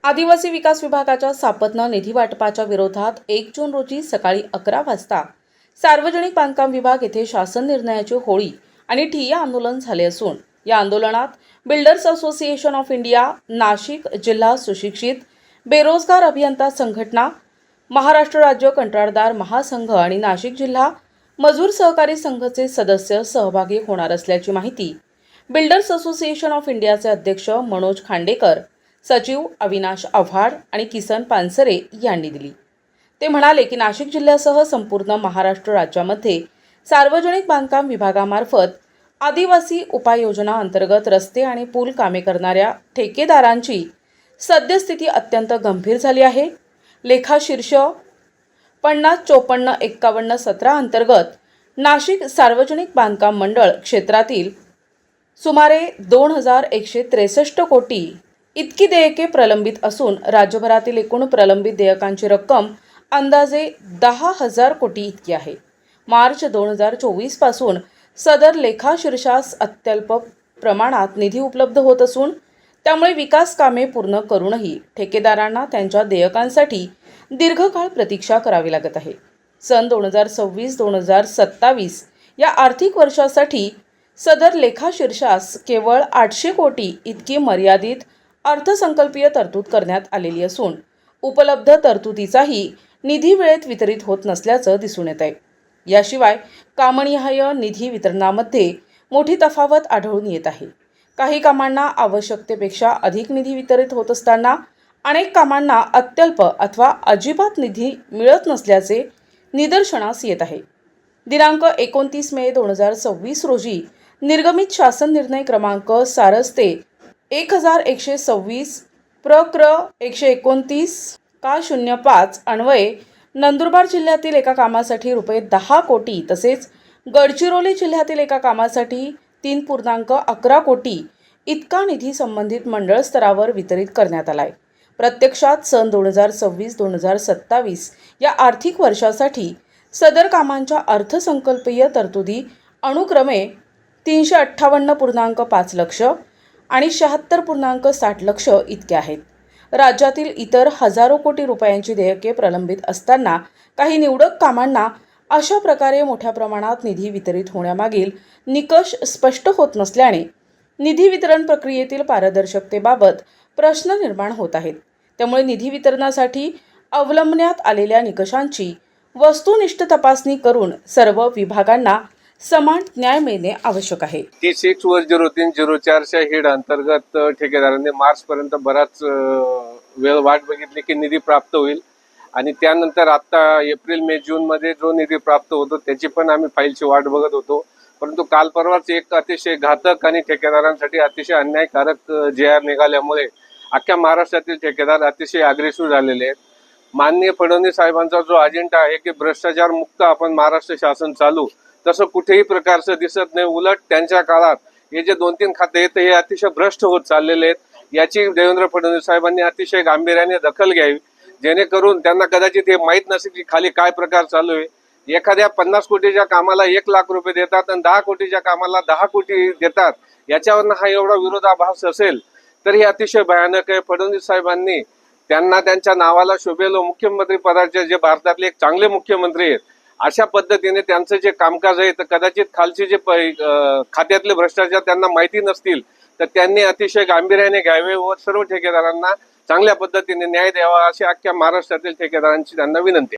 आदिवासी विकास विभागाच्या सापत्न निधी वाटपाच्या विरोधात 1 जून रोजी सकाळी 11 वाजता सार्वजनिक बांधकाम विभाग येथे शासन निर्णयाची होळी आणि ठिय्या आंदोलन झाले असून या आंदोलनात builders association of India, Nashik जिल्हा सुशिक्षित बेरोजगार अभियंता संघटना, महाराष्ट्र राज्य कंत्राटदार महासंघ आणि नाशिक जिल्हा मजूर सहकारी संघाचे सदस्य सहभागी होणार असल्याची माहिती बिल्डर्स असोसिएशन ऑफ इंडियाचे अध्यक्ष मनोज खांडेकर, सचिव अविनाश आव्हाड आणि किसन पानसरे यांनी दिली। ते म्हणाले की नाशिक जिल्ह्यासह संपूर्ण महाराष्ट्र राज्यामध्ये सार्वजनिक बांधकाम विभागामार्फत आदिवासी उपाययोजना अंतर्गत रस्ते आणि पूल कामे करणाऱ्या ठेकेदारांची सद्यस्थिती अत्यंत गंभीर झाली आहे। लेखाशीर्ष 50-54-51-17 अंतर्गत नाशिक सार्वजनिक बांधकाम मंडळ क्षेत्रातील सुमारे 2163 कोटी इतकी देयके प्रलंबित असून राज्यभरातील एकूण प्रलंबित देयकांची रक्कम अंदाजे 10,000 कोटी इतकी आहे। मार्च 2024 पासून सदर लेखाशीर्षास अत्यल्प प्रमाणात निधी उपलब्ध होत असून त्यामुळे विकास कामे पूर्ण करूनही ठेकेदारांना त्यांच्या देयकांसाठी दीर्घकाळ प्रतीक्षा करावी लागत आहे। सन 2026-2027 या आर्थिक वर्षासाठी सदर लेखाशीर्षास केवळ 800 कोटी इतकी मर्यादित अर्थसंकल्पीय तरतूद करण्यात आलेली असून उपलब्ध तरतुदीचाही निधी वेळेत वितरित होत नसल्याचं दिसून येत आहे। याशिवाय कामनिहाय निधी वितरणामध्ये मोठी तफावत आढळून येत आहे। काही कामांना आवश्यकतेपेक्षा अधिक निधी वितरित होत असताना अनेक कामांना अत्यल्प अथवा अजिबात निधी मिळत नसल्याचे निदर्शनास येत आहे। दिनांक 29 मे 2026 रोजी निर्गमित शासन निर्णय क्रमांक सारस्ते 1126 प्रक्र 129/05 अन्वये नंदुरबार जिल्ह्यातील एका कामासाठी रुपये 10 कोटी तसेच गडचिरोली जिल्ह्यातील एका कामासाठी 3.11 कोटी इतका निधी संबंधित मंडळ स्तरावर वितरित करण्यात आला आहे। प्रत्यक्षात सन 2026-2027 या आर्थिक वर्षासाठी सदर कामांच्या अर्थसंकल्पीय तरतुदी अनुक्रमे 358.5 लक्ष आणि 76.60 लक्ष इतके आहेत। राज्यातील इतर हजारो कोटी रुपयांची देयके प्रलंबित असताना काही निवडक कामांना अशा प्रकारे मोठ्या प्रमाणात निधी वितरित होण्यामागील निकष स्पष्ट होत नसल्याने निधी वितरण प्रक्रियेतील पारदर्शकतेबाबत प्रश्न निर्माण होत आहेत। त्यामुळे निधी वितरणासाठी अवलंबण्यात आलेल्या निकषांची वस्तुनिष्ठ तपासणी करून सर्व विभागांना समान न्याय मिळणे आवश्यक आहे। 36/03/04 हेड अंतर्गत ठेकेदारांनी मार्च पर्यंत बराच वेळ वाट बघितली की निधी प्राप्त होईल आणि त्यानंतर आता एप्रिल मे जून मध्ये जो निधी प्राप्त होतो त्याची पण आम्ही फाईलची वाट बघत होतो। परंतु काल परवाच एक अतिशय घातक आणि ठेकेदारांसाठी अतिशय अन्यायकारक JR निघाल्यामुळे अख्ख्या महाराष्ट्रातील ठेकेदार अतिशय अग्रेसिव्ह झालेले आहेत। माननीय फडणवीस साहेबांचा जो अजेंडा आहे की भ्रष्टाचार मुक्त आपण महाराष्ट्र शासन चालू, तसं कुठेही प्रकारचं दिसत नाही। उलट त्यांच्या काळात हे जे 2-3 खाते आहेत हे अतिशय भ्रष्ट होत चाललेले आहेत। याची देवेंद्र फडणवीस साहेबांनी अतिशय गांभीर्याने दखल घ्यावी, जेणेकरून त्यांना कदाचित हे माहीत नसेल की खाली काय प्रकार चालू आहे। एखाद्या 50 कोटीच्या कामाला 1 लाख रुपये देतात आणि 10 कोटीच्या कामाला 10 कोटी देतात। याच्यावरनं हा एवढा विरोधाभास असेल तर हे अतिशय भयानक आहे। फडणवीस साहेबांनी त्यांना त्यांच्या नावाला शोभेल मुख्यमंत्री पदाचे जे भारतातले एक चांगले मुख्यमंत्री आहेत अशा पद्धतीने त्यांचं जे कामकाज आहे तर कदाचित खालचे जे खात्यातले भ्रष्टाचार त्यांना माहिती नसतील तर त्यांनी अतिशय गांभीर्याने घ्यावे व सर्व ठेकेदारांना चांगल्या पद्धतीने न्याय द्यावा अशी अख्ख्या महाराष्ट्रातील ठेकेदारांची त्यांना विनंती आहे।